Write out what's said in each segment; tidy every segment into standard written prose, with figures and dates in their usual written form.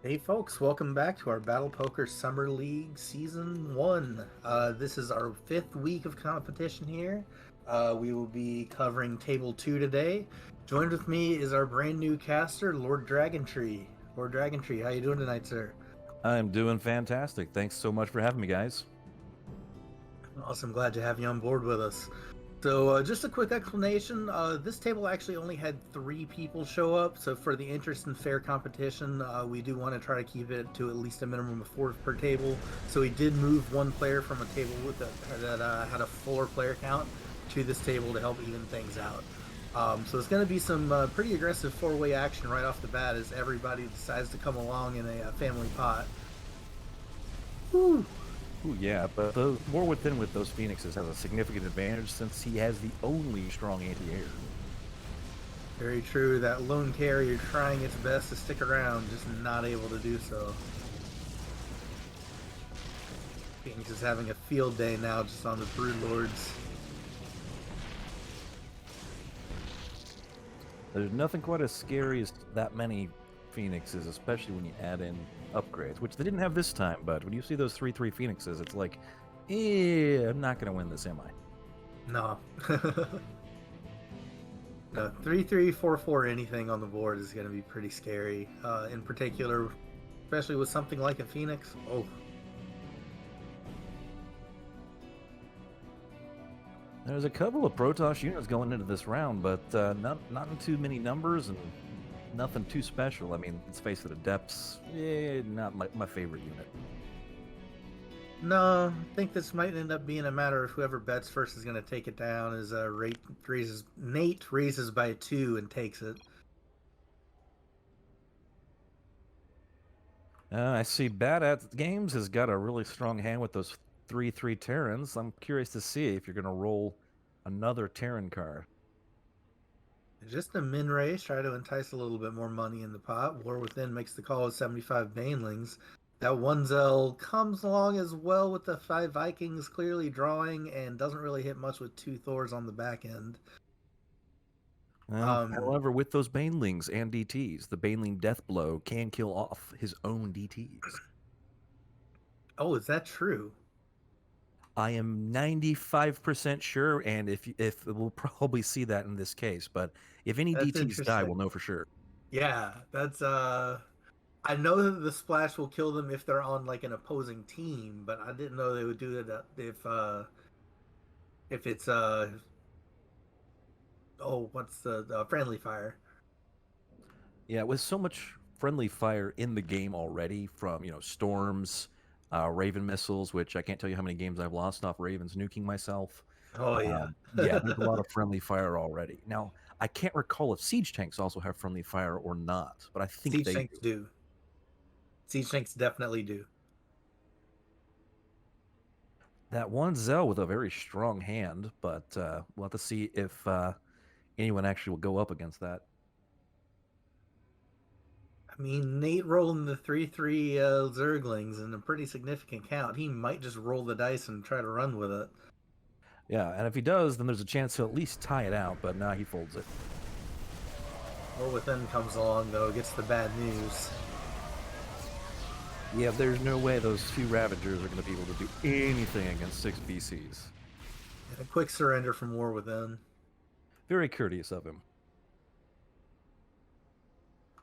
Hey folks, welcome back to our Battle Poker Summer League Season 1. This is our fifth week of competition here. We will be covering Table 2 today. Joined with me is our brand new caster, Lord Dragontree. Lord Dragontree, how you doing tonight, sir? I'm doing fantastic. Thanks so much for having me, guys. Awesome, glad to have you on board with us. So, just a quick explanation. This table actually only had three people show up, so for the interest in fair competition, we do want to try to keep it to at least a minimum of four per table. So we did move one player from a table that had a fuller player count to this table to help even things out. So it's going to be some pretty aggressive four-way action right off the bat as everybody decides to come along in a family pot. Whew. Ooh, yeah, but the War Within with those Phoenixes has a significant advantage since he has the only strong anti-air. Very true. That lone carrier trying its best to stick around, just not able to do so. Phoenix is having a field day now just on the Brood Lords. There's nothing quite as scary as that many Phoenixes, especially when you add in upgrades, which they didn't have this time, but when you see those 3-3 Phoenixes, it's like, I'm not going to win this, am I? No. No, 3-3-4-4 anything on the board is going to be pretty scary. In particular, especially with something like a Phoenix. Oh, There's a couple of Protoss units going into this round, but not in too many numbers and nothing too special. I mean, let's face it, Adepts, not my favorite unit. no, I think this might end up being a matter of whoever bets first is going to take it down. As Nate raises by 2 and takes it. I see Bad at Games has got a really strong hand with those 3-3 Terrans. I'm curious to see if you're going to roll another Terran card. Just a min raise, try to entice a little bit more money in the pot. War Within makes the call with 75 Banelings. That one Zell comes along as well with the 5 Vikings clearly drawing and doesn't really hit much with 2 Thors on the back end. However, with those Banelings and DTs, the Baneling Death Blow can kill off his own DTs. Oh, is that true? I am 95% sure, and if we'll probably see that in this case, but if any That's DTs die, we'll interesting. know for sure. Yeah, that's I know that the splash will kill them if they're on like an opposing team, but I didn't know they would do that if it's oh, what's the friendly fire? Yeah, with so much friendly fire in the game already from, storms, Raven missiles, which I can't tell you how many games I've lost off Ravens nuking myself. Oh yeah. Yeah, there's a lot of friendly fire already. Now, I can't recall if siege tanks also have friendly fire or not, but I think Siege they tanks do. do. Siege tanks definitely do. That one Zell with a very strong hand, but we'll have to see if anyone actually will go up against that. I mean, Nate rolling the 3-3 Zerglings in a pretty significant count. He might just roll the dice and try to run with it. Yeah, and if he does, then there's a chance he'll at least tie it out, but now he folds it. War Within comes along, though, gets the bad news. Yeah, there's no way those few Ravagers are going to be able to do anything against 6 BCs. And a quick surrender from War Within. Very courteous of him.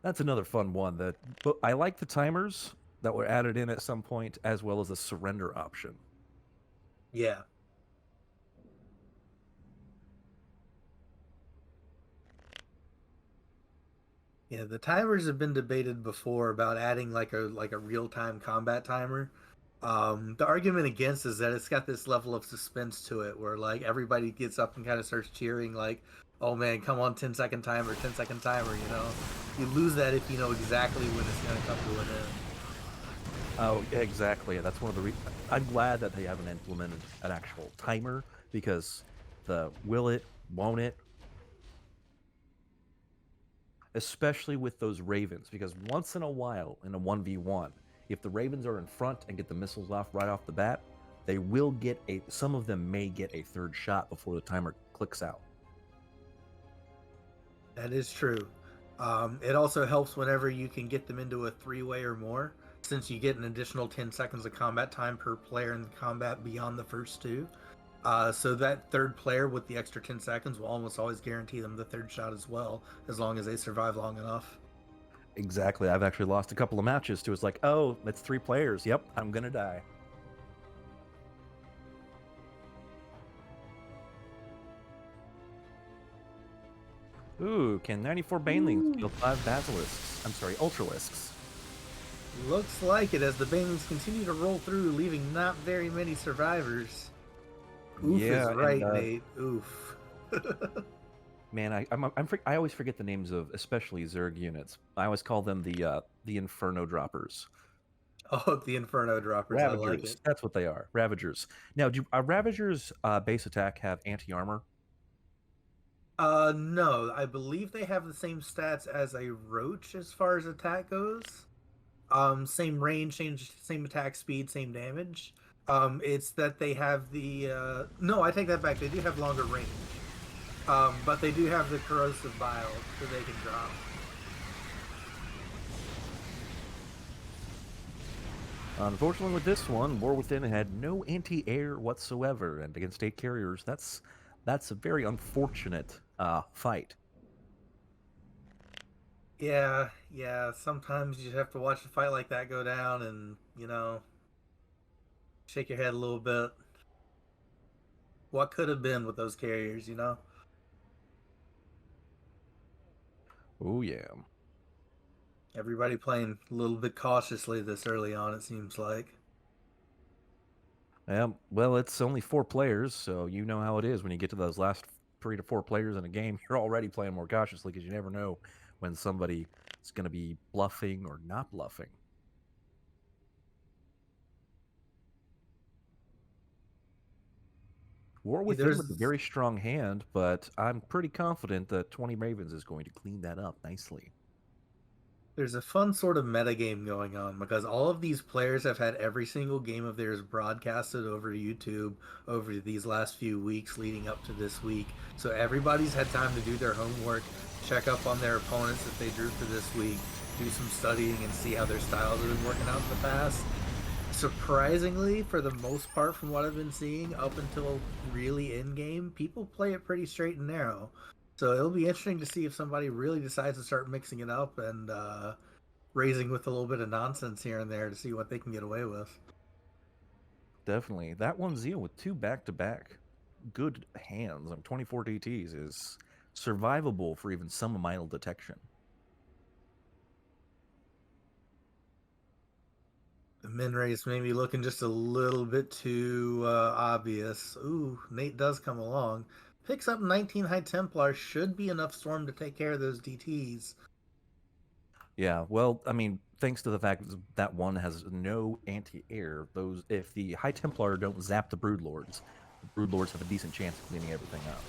That's another fun one. But I like the timers that were added in at some point, as well as the surrender option. Yeah. Yeah, the timers have been debated before about adding like a real-time combat timer. The argument against is that it's got this level of suspense to it where like everybody gets up and kind of starts cheering like, "Oh man, come on, 10-second timer, 10-second timer," you know. You lose that if you know exactly when it's going to come to an end. Oh, exactly. That's one of the. I'm glad that they haven't implemented an actual timer because the will it, won't it, especially with those Ravens, because once in a while in a 1v1, if the Ravens are in front and get the missiles off right off the bat, they will get some of them may get a third shot before the timer clicks out. That is true. It also helps whenever you can get them into a three-way or more, since you get an additional 10 seconds of combat time per player in combat beyond the first two. So that third player with the extra 10 seconds will almost always guarantee them the third shot as well, as long as they survive long enough. Exactly. I've actually lost a couple of matches to it's like, oh, it's 3 players. Yep, I'm gonna die. Ooh, can 94 Banelings kill 5 Basilisks? I'm sorry, Ultralisks. Looks like it as the Banelings continue to roll through, leaving not very many survivors. Oof Yeah, is right, Nate. Oof. man, I always forget the names of especially Zerg units. I always call them the Inferno Droppers. Oh, the Inferno droppers. I like Ravagers. it. That's what they are. Ravagers. Now, do Ravagers base attack have anti-armor? No, I believe they have the same stats as a roach as far as attack goes. Same range, same attack speed, same damage. It's that they have the no, I take that back. They do have longer range. But they do have the corrosive bile that they can drop. Unfortunately, with this one, War Within had no anti-air whatsoever, and against 8 carriers, that's a very unfortunate fight. Yeah, yeah. Sometimes you just have to watch a fight like that go down, and shake your head a little bit. What could have been with those carriers? Oh yeah. Everybody playing a little bit cautiously this early on, it seems like. Well, it's only 4 players, so you know how it is when you get to those last 3 to 4 players in a game. You're already playing more cautiously because you never know when somebody is going to be bluffing or not bluffing. War Within with a very strong hand, but I'm pretty confident that 20 Ravens is going to clean that up nicely. There's a fun sort of metagame going on because all of these players have had every single game of theirs broadcasted over YouTube over these last few weeks leading up to this week. So everybody's had time to do their homework, check up on their opponents that they drew for this week, do some studying, and see how their styles have been working out in the past. Surprisingly, for the most part, from what I've been seeing up until really in game, people play it pretty straight and narrow. So it'll be interesting to see if somebody really decides to start mixing it up and raising with a little bit of nonsense here and there to see what they can get away with. Definitely. That 1-0 with 2 back-to-back good hands on 24 DTs is survivable for even some mild detection. The min race may be looking just a little bit too obvious. Ooh, Nate does come along. Picks up 19 High Templar, should be enough Storm to take care of those DTs. Yeah, well, I mean, thanks to the fact that one has no anti-air, if the High Templar don't zap the Broodlords have a decent chance of cleaning everything up.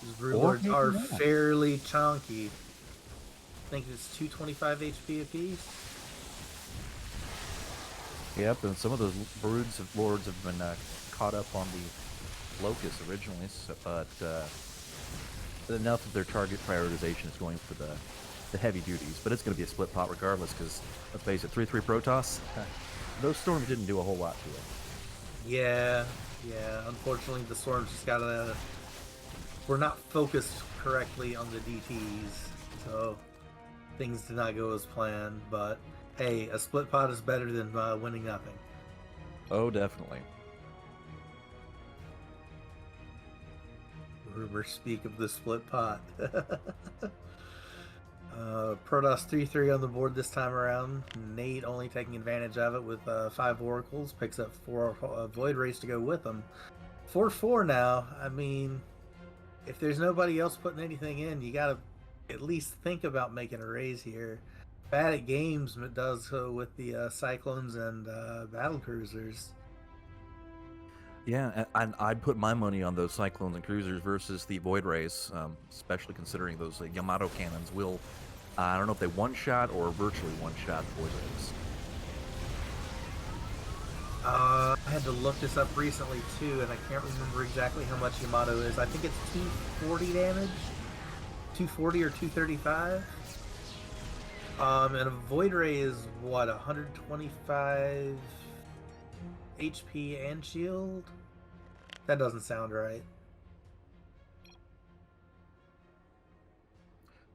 These Broodlords are fairly chunky. I think it's 225 HP apiece. Yep, and some of those lords have been caught up on the Locust originally, but enough of their target prioritization is going for the heavy duties. But it's going to be a split pot regardless, because let's face it, 3/3 Protoss, those storms didn't do a whole lot to it. Yeah. Unfortunately, the storms just were not focused correctly on the DTs, so things did not go as planned. But hey, a split pot is better than winning nothing. Oh, definitely. Rumors speak of the split pot. Protoss 3/3 on the board this time around. Nate only taking advantage of it with 5 oracles, picks up 4 void rays to go with them. 4/4 now. I mean, if there's nobody else putting anything in, you gotta at least think about making a raise here. Bad at games, but does so with the Cyclones and battle cruisers. Yeah, and I'd put my money on those Cyclones and Cruisers versus the Void Rays, especially considering those Yamato cannons will, I don't know if they one-shot or virtually one-shot the Void Rays. I had to look this up recently too, and I can't remember exactly how much Yamato is. I think it's 240 damage, 240 or 235. And a Void Ray is what, 125 HP and shield? That doesn't sound right.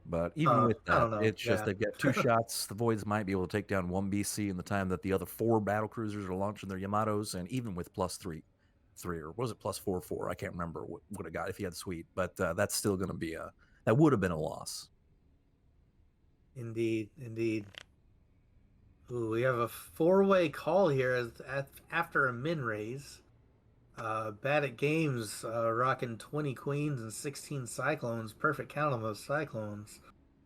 But even with I that, don't know. it's just Yeah. they've got 2 shots. The Voids might be able to take down 1 BC in the time that the other 4 battle cruisers are launching their Yamatos, and even with +3, or was it +4? I can't remember what would have got if he had Sweet, but that's still going to be that would have been a loss. Indeed, indeed. Ooh, we have a four-way call here after a min raise. Bad at games, rocking 20 queens and 16 cyclones. Perfect count on those cyclones.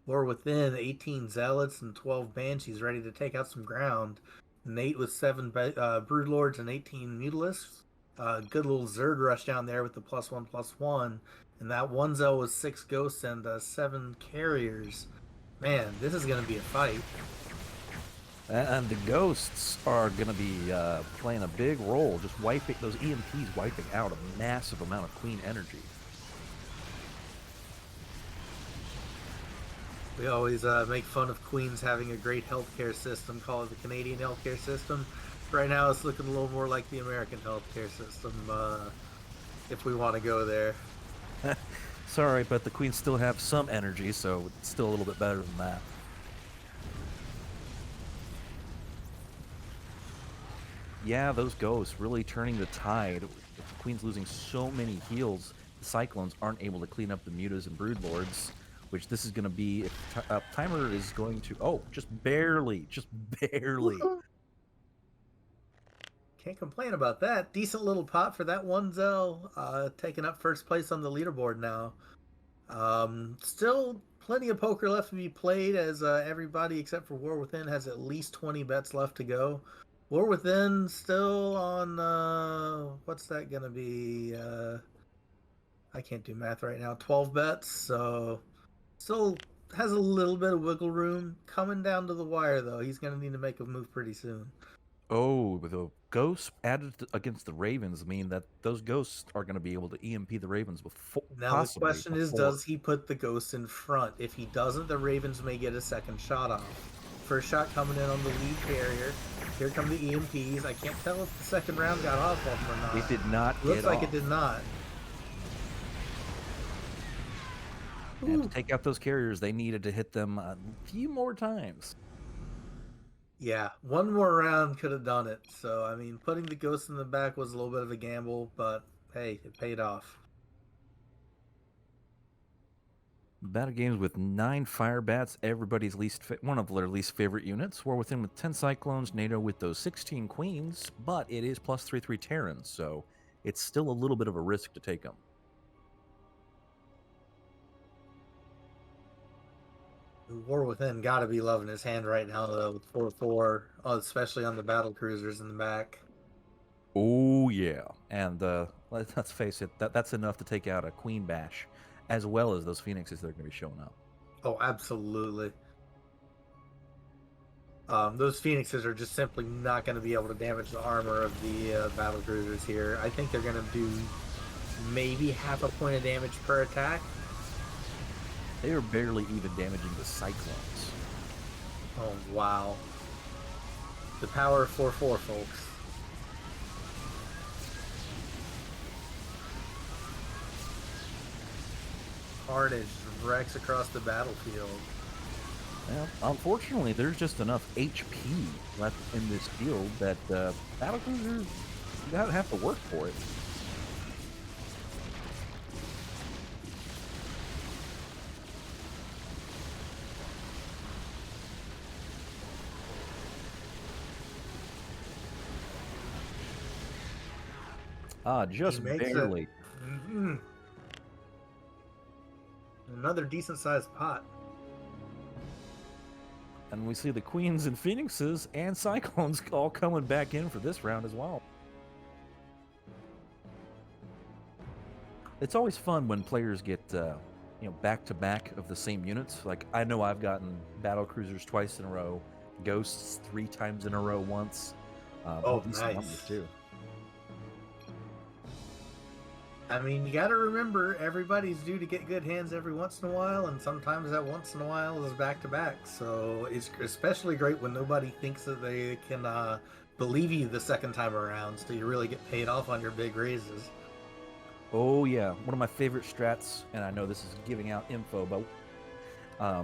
War within 18 zealots and 12 banshees ready to take out some ground. Nate with 7 broodlords and 18 mutalisks. Good little Zerg rush down there with the +1/+1. And that one Zell was 6 ghosts and 7 carriers. Man, this is going to be a fight. And the ghosts are going to be playing a big role, just wiping those EMPs, wiping out a massive amount of queen energy. We always make fun of Queens having a great healthcare system, call it the Canadian healthcare system. Right now, it's looking a little more like the American healthcare system, if we want to go there. Sorry, but the queens still have some energy, so it's still a little bit better than that. Yeah, those ghosts really turning the tide. With the queens losing so many heals, the cyclones aren't able to clean up the mutas and broodlords, which this is going to be. If timer is going to, just barely. Can't complain about that. Decent little pot for that one Zell, taking up first place on the leaderboard now. Still plenty of poker left to be played, as everybody except for War Within has at least 20 bets left to go. War Within still on, what's that gonna be? I can't do math right now. 12 bets, so still has a little bit of wiggle room. Coming down to the wire, though. He's gonna need to make a move pretty soon. Oh, with the ghosts added against the Ravens mean that those ghosts are going to be able to EMP the Ravens Now the question is, does he put the ghosts in front? If he doesn't, the Ravens may get a second shot off. First shot coming in on the lead carrier. Here come the EMPs. I can't tell if the second round got off of him or not. It did not. Looks like it did not. And to take out those carriers, they needed to hit them a few more times. Yeah, one more round could have done it. So, I mean, putting the ghost in the back was a little bit of a gamble, but hey, it paid off. Battle games with 9 fire bats, everybody's one of their least favorite units. War Within with 10 cyclones, NATO with those 16 queens, but it is +3/3 Terrans, so it's still a little bit of a risk to take them. War Within got to be loving his hand right now, though, with 4/4, especially on the battle cruisers in the back. Oh, yeah. And let's face it, that's enough to take out a Queen Bash, as well as those Phoenixes that are going to be showing up. Oh, absolutely. Those Phoenixes are just simply not going to be able to damage the armor of the battle cruisers here. I think they're going to do maybe half a point of damage per attack. They are barely even damaging the Cyclones. Oh, wow. The power of 4/4, folks. Carnage wrecks across the battlefield. Well, unfortunately, there's just enough HP left in this field that battlecruisers have to work for it. Just barely. Mm-hmm. Another decent-sized pot. And we see the Queens and Phoenixes and Cyclones all coming back in for this round as well. It's always fun when players get, back-to-back of the same units. Like, I know I've gotten battle cruisers twice in a row, ghosts 3 times in a row once. Oh, Decent numbers nice. too. I mean, you got to remember everybody's due to get good hands every once in a while, and sometimes that once in a while is back to back. So it's especially great when nobody thinks that they can believe you the second time around, so you really get paid off on your big raises. Oh yeah, one of my favorite strats, and I know this is giving out info, but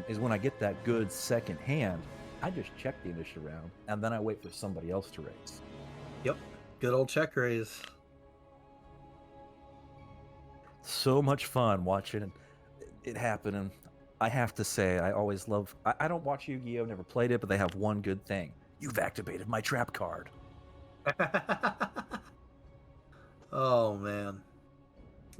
is when I get that good second hand, I just check the initial round, and then I wait for somebody else to raise. Yep, good old check raise. So much fun watching it happen, and I have to say, I always love. I don't watch Yu-Gi-Oh, never played it, but they have one good thing: you've activated my trap card. Oh man,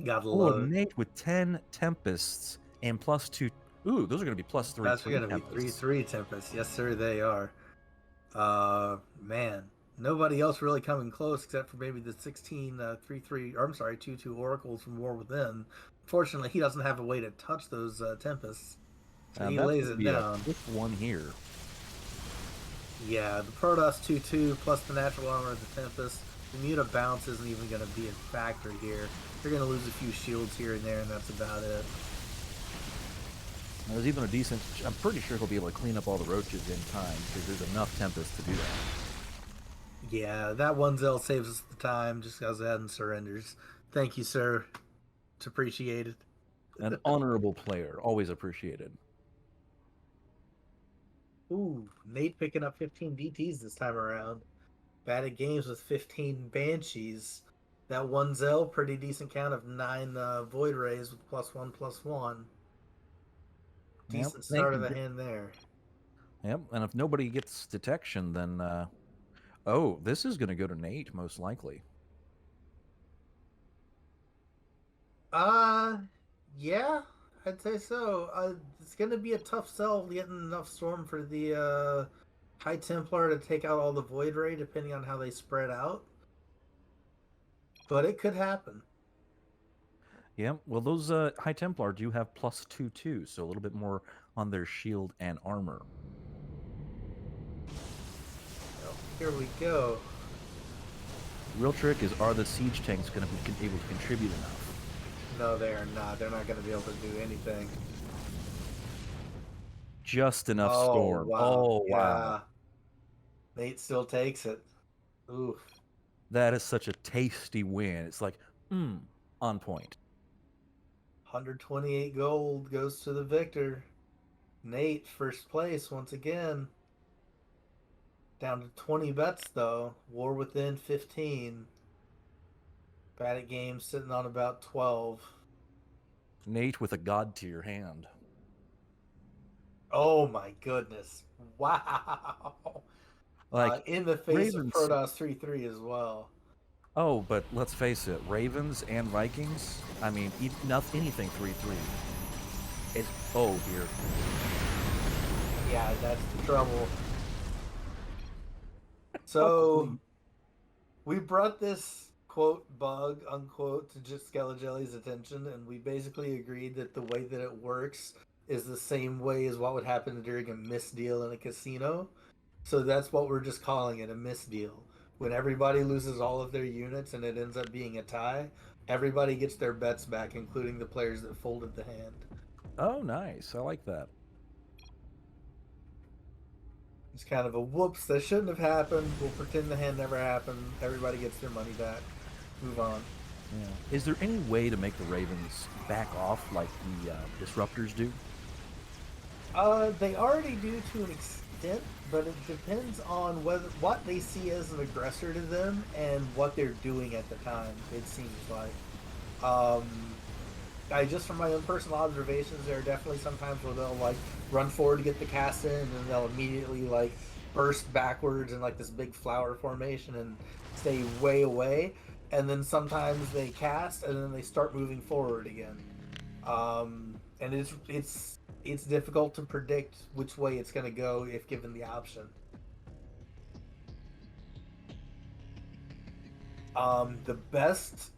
gotta Oh, love it. Nate with 10 Tempests and +2. Ooh, those are going to be plus three That's three gonna be three Tempests. three Tempest. Yes, sir, they are. Man, nobody else really coming close except for maybe the 16 3/3, or I'm sorry, 2/2 oracles from War Within. Fortunately, he doesn't have a way to touch those Tempests, so And he that's lays going to it be a down. quick one here. Yeah, the Protoss 2/2 plus the natural armor of the Tempest. The Muta bounce isn't even going to be a factor here. They're going to lose a few shields here and there, and that's about it. There's even a decent. I'm pretty sure he'll be able to clean up all the roaches in time because there's enough Tempests to do that. Yeah, that one Zell saves us the time just goes ahead and surrenders. Thank you, sir. It's appreciated. An honorable player, always appreciated. Ooh, Nate picking up 15 DTs this time around. Bad at games with 15 Banshees. That one Zell, pretty decent count of 9 Void Rays with +1/+1. Yep, Decent Nate start of can the get. hand there. Yep, and if nobody gets detection, then oh, this is going to go to Nate most likely. Uh, yeah, I'd say so. It's going to be a tough sell getting enough Storm for the High Templar to take out all the Void Ray, depending on how they spread out. But it could happen. Yeah, well, those High Templar do have +2 too, so a little bit more on their shield and armor. Well, here we go. The real trick is, are the siege tanks going to be able to contribute enough? No, they are not. They're not going to be able to do anything. Just enough Oh, storm. wow. Oh, wow. Yeah. Nate still takes it. Oof. That is such a tasty win. It's like, on point. 128 gold goes to the victor. Nate, first place once again. Down to 20 bets, though. War Within 15. Bad at games sitting on about 12. Nate with a god tier hand. Oh, my goodness. Wow. Like, In the face of Ravens. Protoss 3/3 as well. Oh, but let's face it, Ravens and Vikings, I mean, anything 3/3. It's, oh, dear. Yeah, that's the trouble. Oh, So we brought this quote bug unquote to just Skelejelly's attention, and we basically agreed that the way that it works is the same way as what would happen during a misdeal in a casino. So that's what we're just calling it, a misdeal. When everybody loses all of their units and it ends up being a tie, everybody gets their bets back, including the players that folded the hand. oh, nice. I like that. It's kind of a whoops, that shouldn't have happened. We'll pretend the hand never happened. Everybody gets their money back. Move on. Yeah. Is there any way to make the Ravens back off like the Disruptors do? They already do to an extent, but it depends on what they see as an aggressor to them and what they're doing at the time. It seems like. Um, I just from my own personal observations, there are definitely sometimes where they'll like run forward to get the cast in, and then they'll immediately like burst backwards in like this big flower formation and stay way away. And then sometimes they cast and then they start moving forward again. And it's difficult to predict which way it's going to go if given the option. The best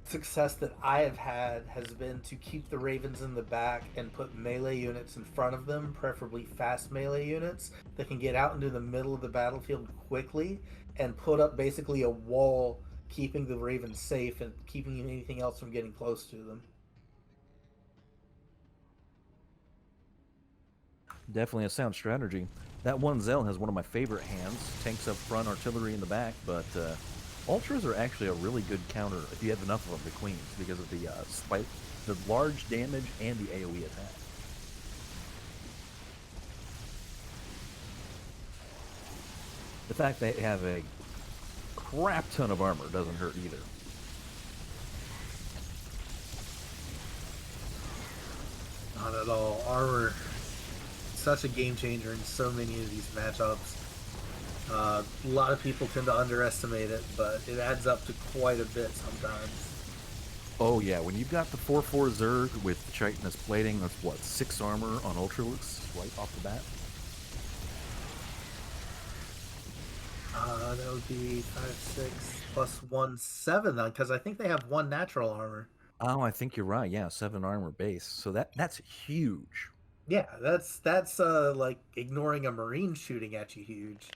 success that I have had has been to keep the Ravens in the back and put melee units in front of them, preferably fast melee units that can get out into the middle of the battlefield quickly and put up basically a wall, keeping the Ravens safe and keeping anything else from getting close to them. Definitely a sound strategy. That one Zell has one of my favorite hands. Tanks up front, artillery in the back, but Ultras are actually a really good counter if you have enough of them to Queens because of the large damage and the AoE attack. The fact they have a crap ton of armor doesn't hurt either. Not at all. Armor, such a game changer in so many of these matchups. A lot of people tend to underestimate it, but it adds up to quite a bit sometimes. Oh yeah, when you've got the 4/4 Zerg with chitinous plating, that's what, 6 armor on Ultralux right off the bat? That would be 5, 6 plus 1, 7, because I think they have 1 natural armor. Oh, I think you're right. Yeah, 7 armor base. So that's huge. Yeah, that's like ignoring a Marine shooting at you huge.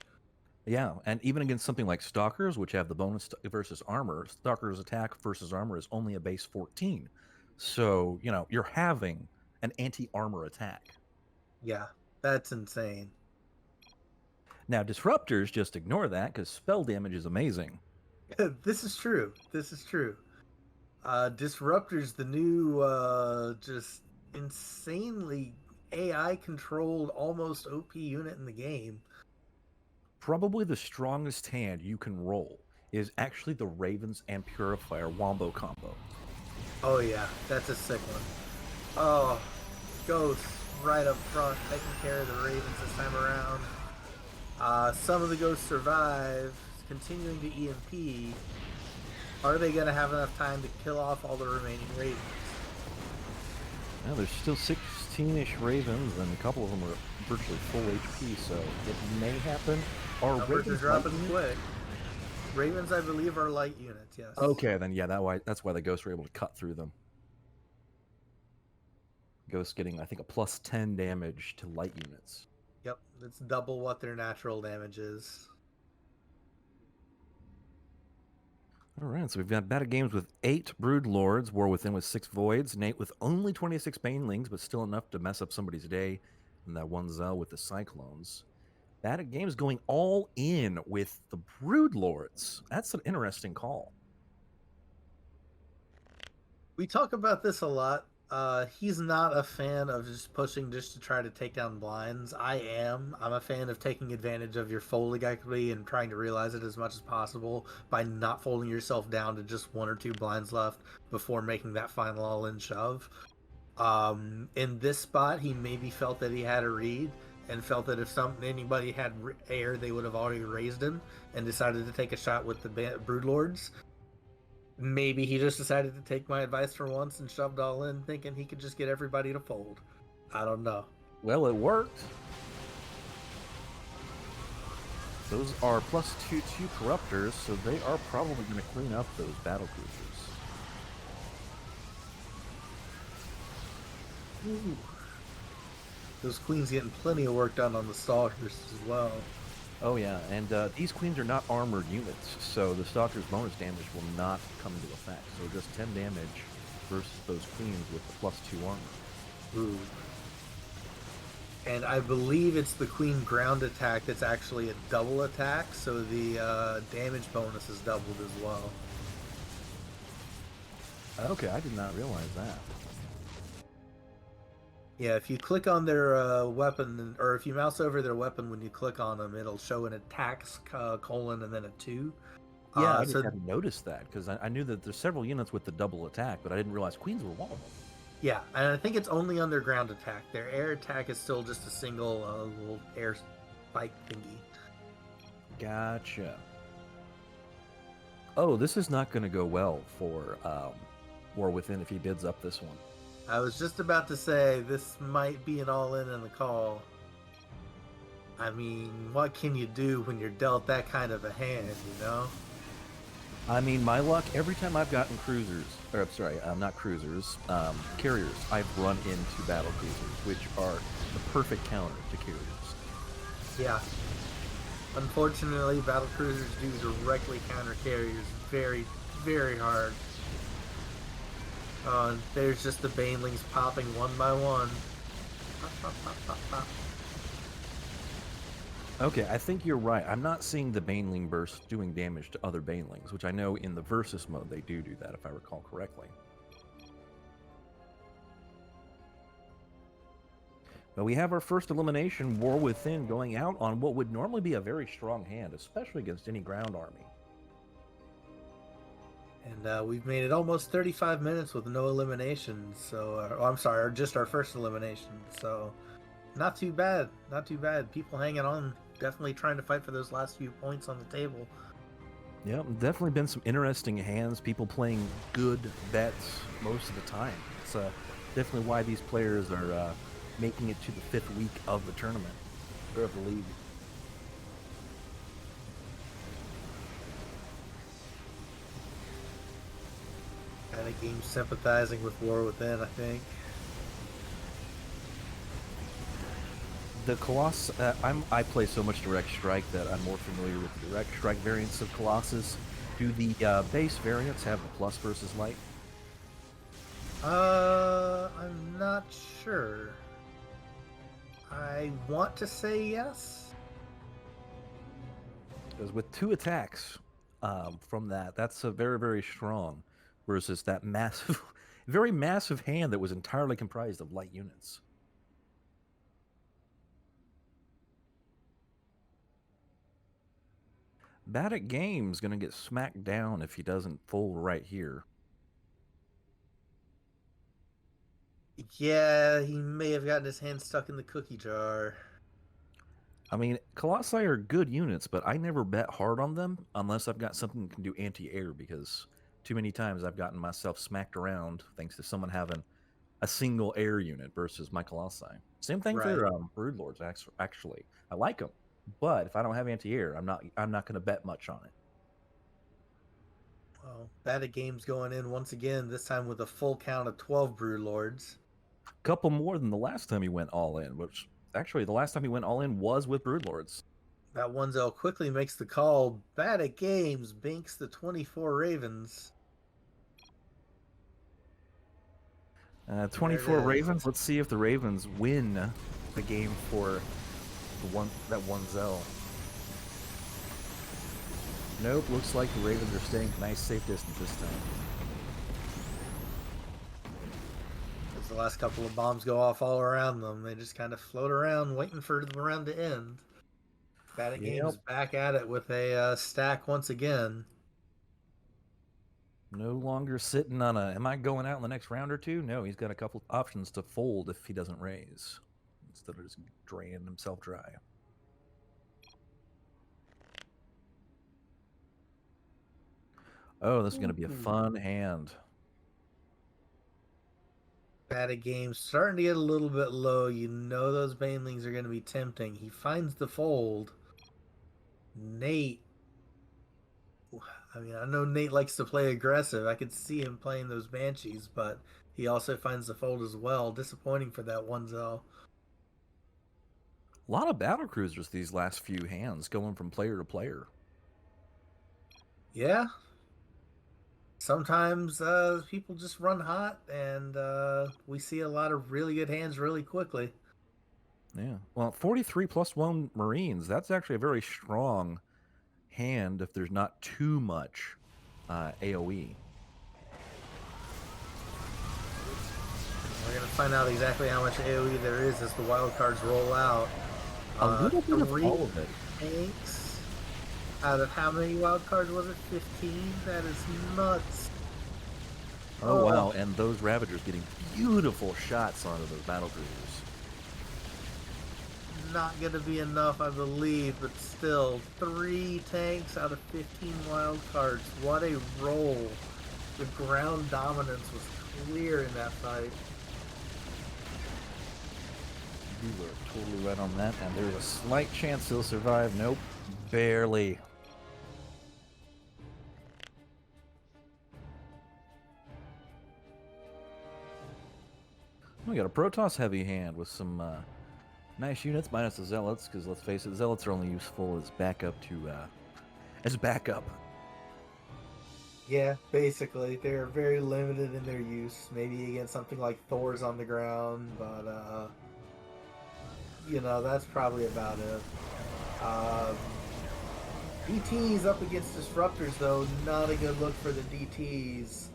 Yeah, and even against something like Stalkers, which have the bonus versus armor, Stalkers attack versus armor is only a base 14. So, you're having an anti-armor attack. Yeah, that's insane. Now, Disruptors just ignore that because spell damage is amazing. This is true. This is true. Disruptor's the new, just insanely AI-controlled, almost OP unit in the game. Probably the strongest hand you can roll is actually the Ravens and Purifier Wombo combo. Oh yeah, that's a sick one. Oh, Ghost right up front, taking care of the Ravens this time around. Some of the Ghosts survive, continuing to EMP. Are they going to have enough time to kill off all the remaining Ravens? Well, there's still 16-ish Ravens, and a couple of them are virtually full HP, so it may happen. Numbers are dropping quick. Ravens, I believe, are light units, yes. Okay, then yeah, that's why the Ghosts were able to cut through them. Ghosts getting, I think, a plus 10 damage to light units. Yep, it's double what their natural damage is. Alright, so we've got battle games with 8 Brood Lords, War Within with 6 Voids, Nate with only 26 Banelings, but still enough to mess up somebody's day, and that one Zell with the Cyclones. Battle games going all in with the Brood Lords. That's an interesting call. We talk about this a lot. He's not a fan of just pushing just to try to take down blinds. I am. I'm a fan of taking advantage of your folding equity and trying to realize it as much as possible by not folding yourself down to just 1 or 2 blinds left before making that final all-in shove. In this spot, he maybe felt that he had a read and felt that if anybody had air, they would have already raised him and decided to take a shot with the Broodlords. Maybe he just decided to take my advice for once and shoved all in, thinking he could just get everybody to fold. I don't know. Well, it worked. Those are plus 2/2 Corruptors, so they are probably going to clean up those battle cruisers. Ooh. Those queens getting plenty of work done on the stalkers as well. Oh yeah, and these queens are not armored units, so the Stalker's bonus damage will not come into effect. So just 10 damage versus those queens with the plus 2 armor. Ooh. And I believe it's the queen ground attack that's actually a double attack, so the damage bonus is doubled as well. Okay, I did not realize that. Yeah, if you click on their weapon, or if you mouse over their weapon when you click on them, it'll show an attacks colon and then a 2. Yeah, I just hadn't noticed that, because I knew that there's several units with the double attack, but I didn't realize queens were one of them. Yeah, and I think it's only on their ground attack. Their air attack is still just a single little air spike thingy. Gotcha. Oh, this is not going to go well for War Within if he bids up this one. I was just about to say, this might be an all-in the call. I mean, what can you do when you're dealt that kind of a hand, you know? I mean, my luck, every time I've gotten cruisers, or I'm sorry, not cruisers, carriers, I've run into battle cruisers, which are the perfect counter to carriers. Yeah. Unfortunately, battle cruisers do directly counter carriers very, very hard. There's just the banelings popping one by one. Pop, pop, pop, pop, pop. Okay, I think you're right. I'm not seeing the Baneling burst doing damage to other Banelings, which I know in the Versus mode they do that, if I recall correctly. But we have our first elimination, War Within, going out on what would normally be a very strong hand, especially against any ground army. And we've made it almost 35 minutes with no eliminations. So, I'm sorry, just our first elimination. So, not too bad. Not too bad. People hanging on, definitely trying to fight for those last few points on the table. Yeah, definitely been some interesting hands. People playing good bets most of the time. It's definitely why these players are making it to the 5th week of the tournament, or of the league. Kind of game sympathizing with War Within, I think. The Colossus, I play so much Direct Strike that I'm more familiar with the Direct Strike variants of Colossus. Do the base variants have the plus versus light? I'm not sure. I want to say yes. Because with 2 attacks from that's a very, very strong versus that massive, very massive hand that was entirely comprised of light units. Bad at Game's going to get smacked down if he doesn't fold right here. Yeah, he may have gotten his hand stuck in the cookie jar. I mean, Colossi are good units, but I never bet hard on them unless I've got something that can do anti-air, because too many times I've gotten myself smacked around thanks to someone having a single air unit versus my Colossi. Same thing Right. for Brood Lords, actually. I like them, but if I don't have anti-air, I'm not going to bet much on it. Well, Bad at Game's going in once again, this time with a full count of 12 Brood Lords. Couple more than the last time he went all in, which actually the last time he went all in was with Brood Lords. That 1-0 quickly makes the call. Bad at Games banks the 24 Ravens. 24 Ravens. Let's see if the Ravens win the game for that 1-0. Nope, looks like the Ravens are staying nice safe distance this time. As the last couple of bombs go off all around them, they just kind of float around waiting for the round to end. Bad at Games back at it with a stack once again. No longer sitting on am I going out in the next round or two? No, he's got a couple options to fold if he doesn't raise, instead of just draining himself dry. Oh, this is going to be a fun hand. Bad at Games starting to get a little bit low. You know those Banelings are going to be tempting. He finds the fold. Nate. I mean, I know Nate likes to play aggressive. I could see him playing those Banshees, but he also finds the fold as well. Disappointing for that 1-0. A lot of battle cruisers these last few hands going from player to player. Yeah. Sometimes people just run hot, and we see a lot of really good hands really quickly. Yeah. Well, 43 plus 1 Marines, that's actually a very strong hand if there's not too much AoE. We're going to find out exactly how much AoE there is as the wild cards roll out. A little bit of all of it. Tanks out of how many wild cards was it? 15? That is nuts. Oh, wow. And those Ravagers getting beautiful shots onto those battle cruisers. Not going to be enough, I believe, but still, 3 tanks out of 15 wild cards. What a roll. The ground dominance was clear in that fight. You were totally right on that, and there's a slight chance he'll survive. Nope, barely. We got a Protoss heavy hand with some nice units, minus the Zealots, because let's face it, Zealots are only useful as backup as backup. Yeah, basically, they're very limited in their use. Maybe against something like Thor's on the ground, but that's probably about it. Um, DTs up against Disruptors, though, not a good look for the DTs,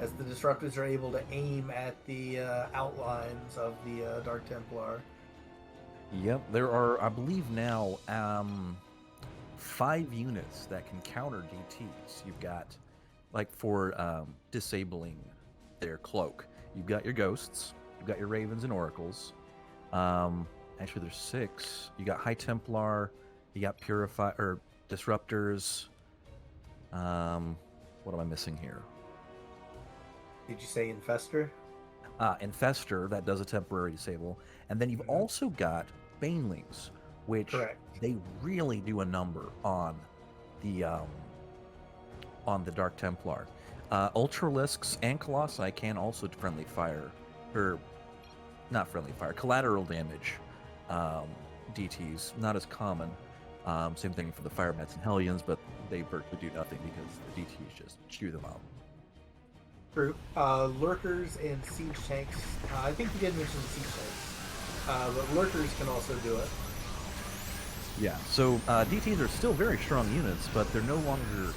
as the Disruptors are able to aim at the outlines of the Dark Templar. Yep, there are, I believe now, 5 units that can counter DTs. You've got, like, for disabling their cloak, you've got your Ghosts, you've got your Ravens and Oracles. Actually, there's 6. You got High Templar, you got Disruptors. What am I missing here? Did you say Infestor? Infestor, that does a temporary disable. And then you've also got Banelings, which Correct. they really do a number on the Dark Templar. Ultralisks and Colossi can also friendly fire, or not friendly fire, collateral damage DTs, not as common. Same thing for the Firemets and Hellions, but they virtually do nothing because the DTs just chew them out. True. Lurkers and Siege Tanks. I think you did mention the Siege Tanks. But Lurkers can also do it. Yeah, so DTs are still very strong units, but they're no longer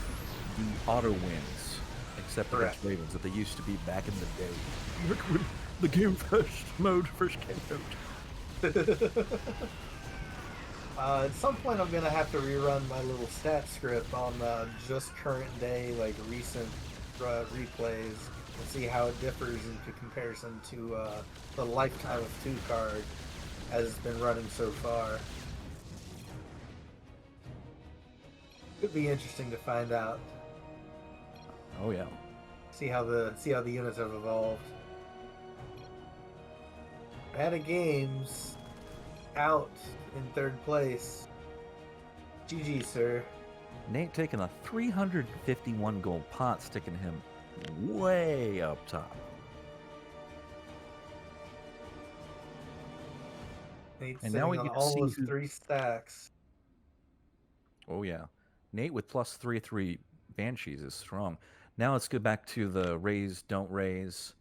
the auto wins, except against Ravens, that they used to be back in the day. Look when the game mode first came out. At some point, I'm gonna have to rerun my little stat script on just current day, like recent replays, and see how it differs in comparison to the Lifetime of 2 card as it's been running so far. Could be interesting to find out. Oh yeah. See how the units have evolved. Bad Games out in 3rd place. GG, sir. Nate taking a 351 gold pot, sticking him way up top. Nate's and now we on get to all see of 3 stacks. Oh yeah, Nate with plus 3/3 Banshees is strong. Now let's go back to the raise, don't raise.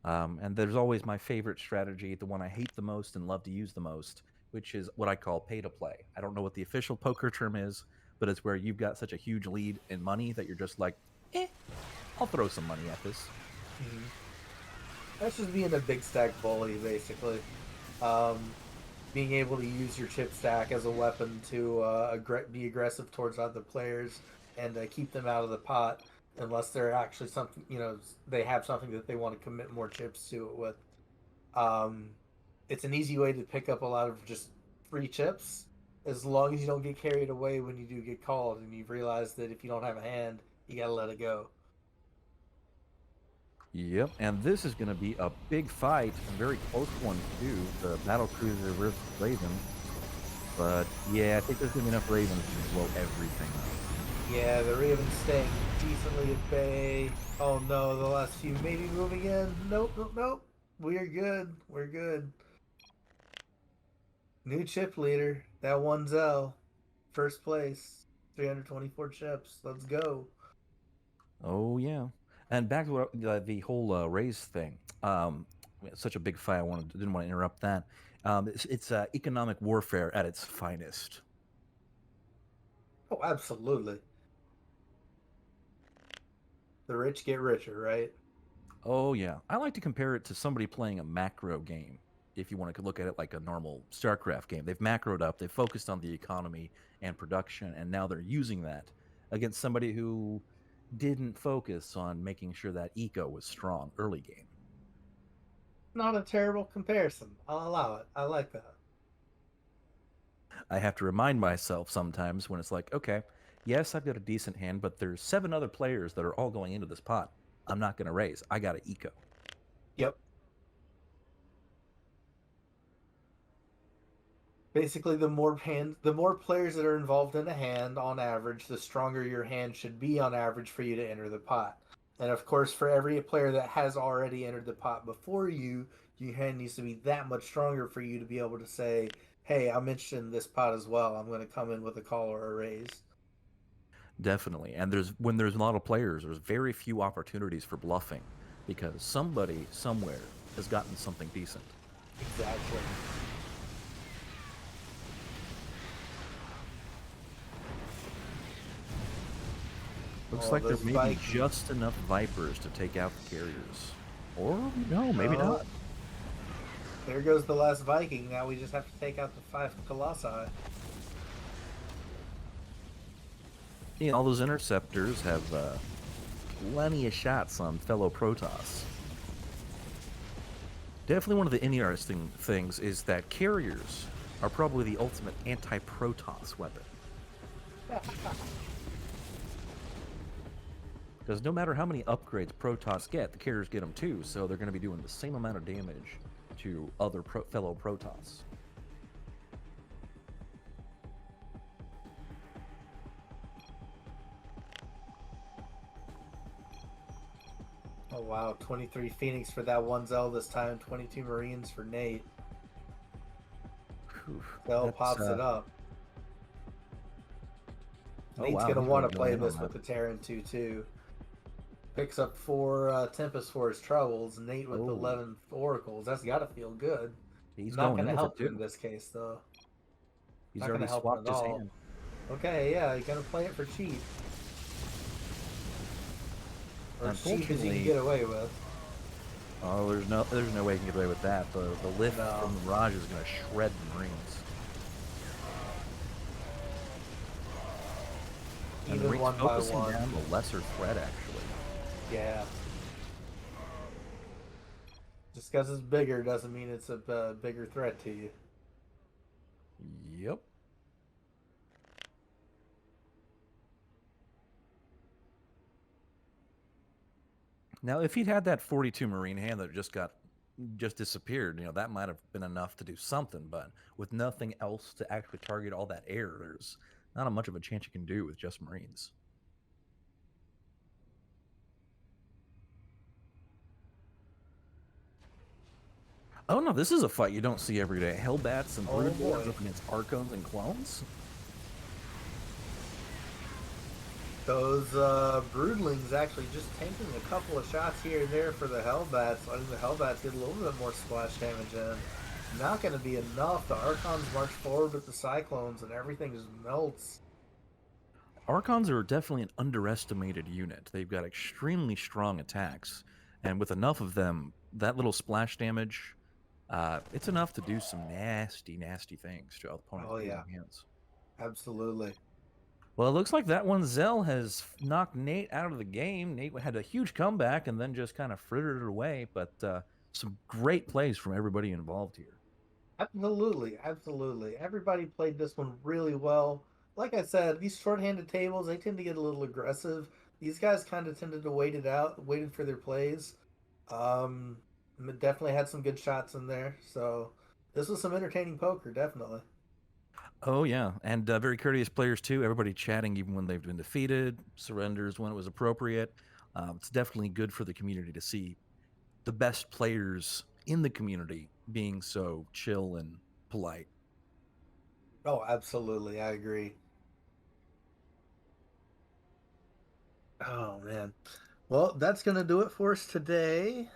And there's always my favorite strategy, the one I hate the most and love to use the most, which is what I call pay to play. I don't know what the official poker term is, but it's where you've got such a huge lead in money that you're just like, I'll throw some money at this. Mm-hmm. That's just being a big stack bully, basically. Being able to use your chip stack as a weapon to be aggressive towards other players and keep them out of the pot, unless they're actually something, they have something that they want to commit more chips to it with. It's an easy way to pick up a lot of just free chips, as long as you don't get carried away when you do get called and you've realized that if you don't have a hand, you gotta let it go. Yep, and this is going to be a big fight, a very close one too, the Battle Cruiser versus Raven. But yeah, I think there's going to be enough Ravens to blow everything up. Yeah, the Ravens staying decently at bay. Oh no, the last few maybe moving in. Nope. We're good. We're good. New chip leader. That one Zell. First place. 324 chips. Let's go. Oh yeah, and back to what, the whole raise thing. Such a big fight. Didn't want to interrupt that. It's economic warfare at its finest. Oh, absolutely. The rich get richer, right? Oh yeah, I like to compare it to somebody playing a macro game. If you want to look at it like a normal StarCraft game, they've macroed up, they've focused on the economy and production, and now they're using that against somebody who didn't focus on making sure that eco was strong early game. Not a terrible comparison. I'll allow it. I like that. I have to remind myself sometimes when it's like, okay, yes, I've got a decent hand, but there's 7 other players that are all going into this pot. I'm not going to raise. I got to eco. Yep. Basically, the more players that are involved in a hand on average, the stronger your hand should be on average for you to enter the pot. And of course, for every player that has already entered the pot before you, your hand needs to be that much stronger for you to be able to say, "Hey, I'm interested in this pot as well. I'm going to come in with a call or a raise." Definitely. And when there's a lot of players, there's very few opportunities for bluffing because somebody somewhere has gotten something decent. Exactly. Looks Oh, like there those may be Vikings. just enough Vipers to take out the carriers. Or, no, maybe No, not. there goes the last Viking. Now we just have to take out the 5 Colossi. Yeah, all those interceptors have plenty of shots on fellow Protoss. Definitely one of the interesting things is that carriers are probably the ultimate anti-Protoss weapon. Because no matter how many upgrades Protoss get, the carriers get them too, so they're going to be doing the same amount of damage to other fellow Protoss. Oh wow, 23 Phoenix for that one Zell this time, 22 Marines for Nate. Whew, Zell that's, pops it up. oh Nate's wow, gonna he's want really to going play in on this that. with the Terran 2-2. Picks up 4 Tempest for his troubles. Nate with Oh, 11 Oracles. That's gotta feel good. he's Not going in gonna with it help him too. in this case though. He's Not gonna already help him swapped at his all. hand. Okay, yeah, you gotta play it for cheap. Or as cheap as you can Unfortunately, get away with. oh, there's no way you can get away with that. The lift No. from the Mirage is going to shred the Marines. And the Even Marines one by focusing one. down the lesser threat, actually. Yeah. Just because it's bigger doesn't mean it's a bigger threat to you. Yep. Now, if he'd had that 42 Marine hand that just disappeared, that might have been enough to do something. But with nothing else to actually target all that air, there's not much of a chance you can do with just Marines. Oh no, this is a fight you don't see every day. Hellbats and Oh Broodlords boy. up against Archons and Clones. Those broodlings actually just tanking a couple of shots here and there for the Hellbats, letting the Hellbats get a little bit more splash damage in. Not going to be enough. The Archons march forward with the Cyclones and everything just melts. Archons are definitely an underestimated unit. They've got extremely strong attacks, and with enough of them, that little splash damage, it's enough to do some nasty, nasty things to opponents' Oh yeah, losing hands. absolutely. Well, it looks like that one Zell has knocked Nate out of the game. Nate had a huge comeback and then just kind of frittered it away, but some great plays from everybody involved here. Absolutely, absolutely. Everybody played this one really well. Like I said, these short-handed tables, they tend to get a little aggressive. These guys kind of tended to wait it out, waited for their plays. Um, Definitely had some good shots in there. So this was some entertaining poker, definitely. Oh yeah, and very courteous players too. Everybody chatting even when they've been defeated, surrenders when it was appropriate. It's definitely good for the community to see the best players in the community being so chill and polite. Oh, absolutely, I agree. Oh man. Well, that's gonna do it for us today.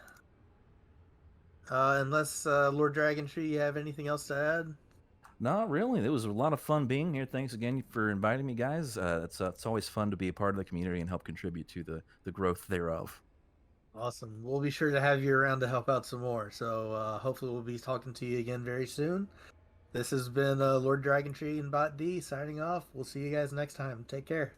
Unless Lord Dragon Tree, you have anything else to add? Not really. It was a lot of fun being here. Thanks again for inviting me, guys. It's always fun to be a part of the community and help contribute to the growth thereof. Awesome. We'll be sure to have you around to help out some more. So hopefully we'll be talking to you again very soon. This has been Lord Dragon Tree and Bot D signing off. We'll see you guys next time. Take care.